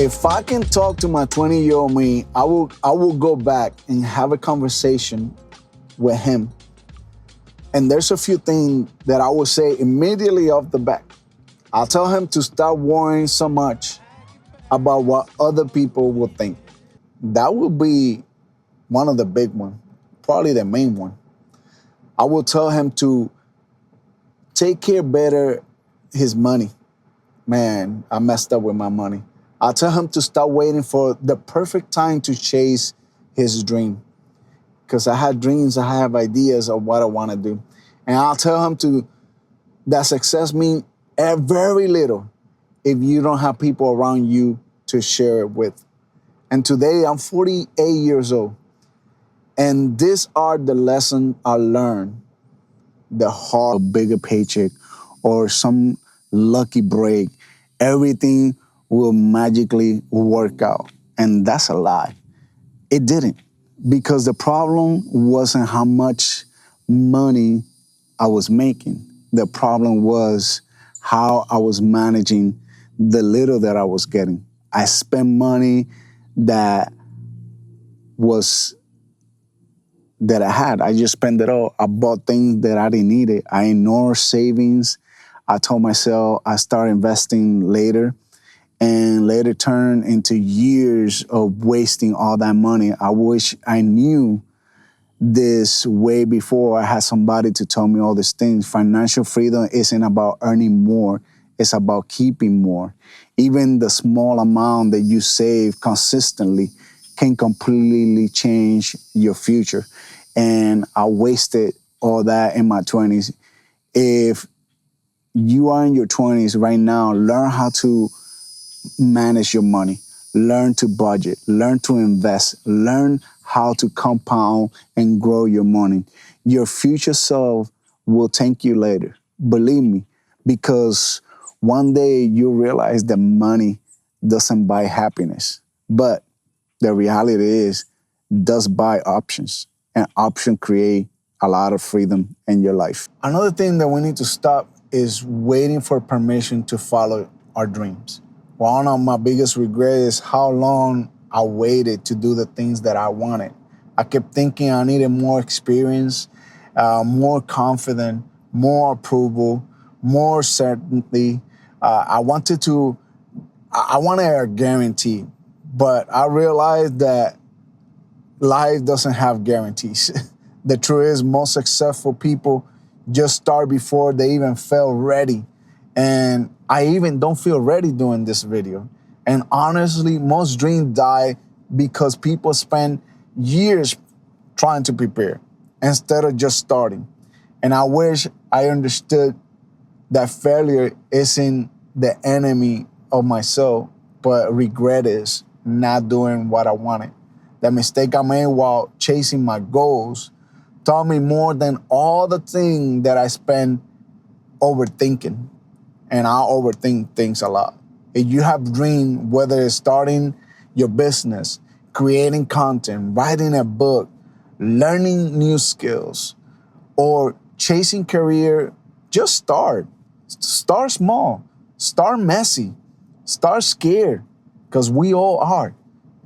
If I can talk to my 20-year-old me, I will go back and have a conversation with him. And there's a few things that I will say immediately off the bat. I'll tell him to stop worrying so much about what other people will think. That will be one of the big ones, probably the main one. I will tell him to take care better his money. Man, I messed up with my money. I'll tell him to stop waiting for the perfect time to chase his dream. Because I have dreams, I have ideas of what I want to do. And I'll tell him that success means very little if you don't have people around you to share it with. And today I'm 48 years old. And these are the lessons I learned. The hard, bigger paycheck or some lucky break, everything will magically work out. And that's a lie. It didn't. Because the problem wasn't how much money I was making. The problem was how I was managing the little that I was getting. I spent money that I had. I just spent it all. I bought things that I didn't need it. I ignored savings. I told myself I start investing later, and later turned into years of wasting all that money. I wish I knew this way before I had somebody to tell me all these things. Financial freedom isn't about earning more. It's about keeping more. Even the small amount that you save consistently can completely change your future. And I wasted all that in my 20s. If you are in your 20s right now, learn how to manage your money, learn to budget, learn to invest, learn how to compound and grow your money. Your future self will thank you later. Believe me, because one day you'll realize that money doesn't buy happiness. But the reality is, it does buy options, and options create a lot of freedom in your life. Another thing that we need to stop is waiting for permission to follow our dreams. One of my biggest regrets is how long I waited to do the things that I wanted. I kept thinking I needed more experience, more confidence, more approval, more certainty. I wanted a guarantee, but I realized that life doesn't have guarantees. The truth is, most successful people just start before they even feel ready. And I even don't feel ready doing this video. And honestly, most dreams die because people spend years trying to prepare instead of just starting. And I wish I understood that failure isn't the enemy of myself, but regret is not doing what I wanted. The mistake I made while chasing my goals taught me more than all the things that I spent overthinking. And I overthink things a lot. If you have dreams, whether it's starting your business, creating content, writing a book, learning new skills, or chasing career, just start. Start small. Start messy. Start scared, because we all are.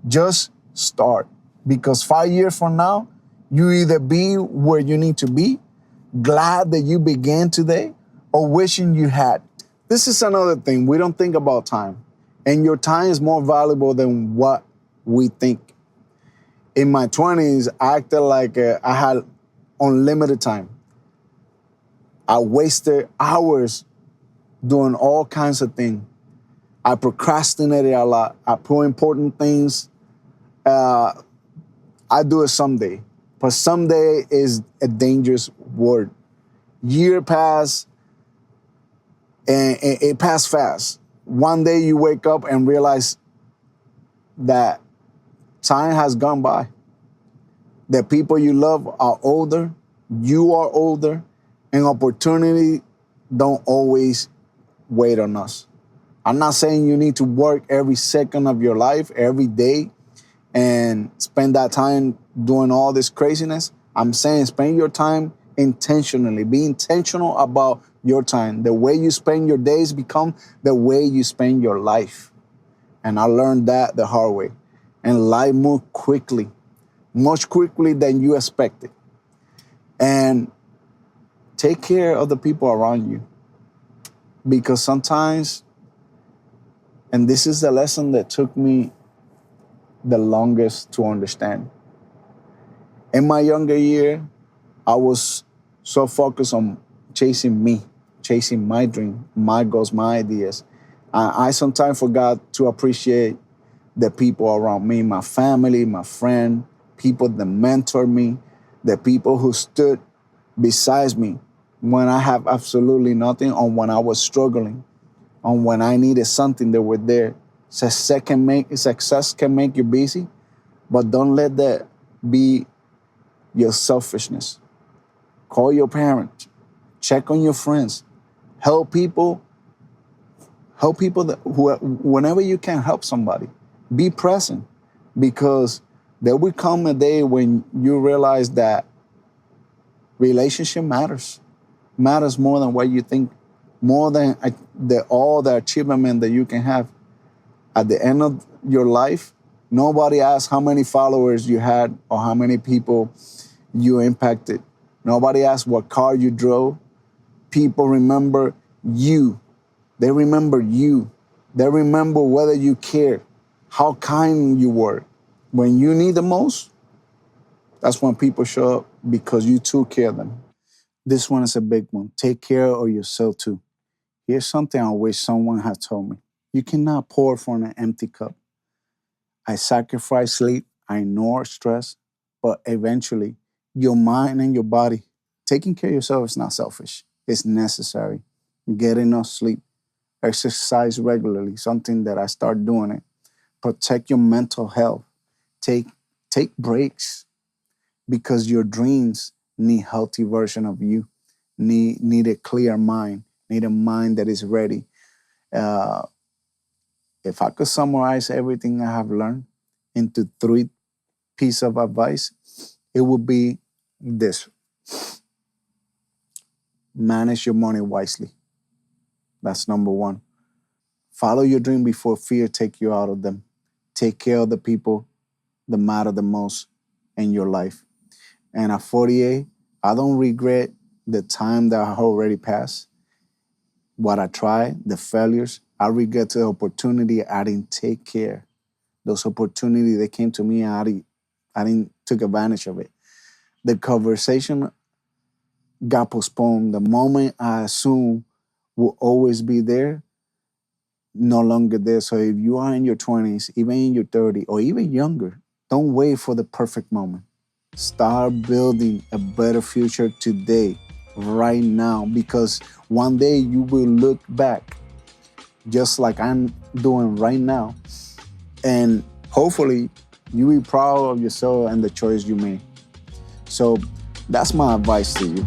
Just start. Because 5 years from now, you either be where you need to be, glad that you began today, or wishing you had. This is another thing. We don't think about time. And your time is more valuable than what we think. In my 20s, I acted like I had unlimited time. I wasted hours doing all kinds of things. I procrastinated a lot. I put important things. I do it someday. But someday is a dangerous word. Year passed, and it passed fast. One day you wake up and realize that time has gone by. The people you love are older, you are older, and opportunity don't always wait on us. I'm not saying you need to work every second of your life, every day, and spend that time doing all this craziness. I'm saying spend your time intentionally. Be intentional about your time. The way you spend your days become the way you spend your life. And I learned that the hard way. And life moved quickly, much quickly than you expected. And take care of the people around you. Because sometimes, and this is the lesson that took me the longest to understand. In my younger year, I was so focused on chasing me, chasing my dream, my goals, my ideas. I sometimes forgot to appreciate the people around me, my family, my friend, people that mentored me, the people who stood beside me when I have absolutely nothing, or when I was struggling, on when I needed something, they were there. Success can make you busy, but don't let that be your selfishness. Call your parents, check on your friends, help people, whenever you can help somebody. Be present, because there will come a day when you realize that relationship matters more than what you think, more than all the achievement that you can have. At the end of your life, nobody asks how many followers you had or how many people you impacted. Nobody asks what car you drove. People remember you. They remember you. They remember whether you cared, how kind you were. When you need the most, that's when people show up, because you took care of them. This one is a big one. Take care of yourself too. Here's something I wish someone had told me. You cannot pour from an empty cup. I sacrifice sleep, I ignore stress, but eventually your mind and your body, taking care of yourself is not selfish. It's necessary. Get enough sleep, exercise regularly, something that I start doing it. Protect your mental health. Take breaks, because your dreams need healthy version of you. Need a clear mind. Need a mind that is ready. Uh, if I could summarize everything I have learned into three pieces of advice, it would be this: manage your money wisely. That's number one. Follow your dream before fear take you out of them. Take care of the people that matter the most in your life. And at 48, I don't regret the time that I already passed, what I tried, the failures. I regret the opportunity I didn't take care. Those opportunities that came to me, I didn't take advantage of it. The conversation got postponed. The moment I assumed will always be there, no longer there. So if you are in your 20s, even in your 30s, or even younger, don't wait for the perfect moment. Start building a better future today, right now, because one day you will look back just like I'm doing right now, and hopefully you will be proud of yourself and the choice you made. So that's my advice to you.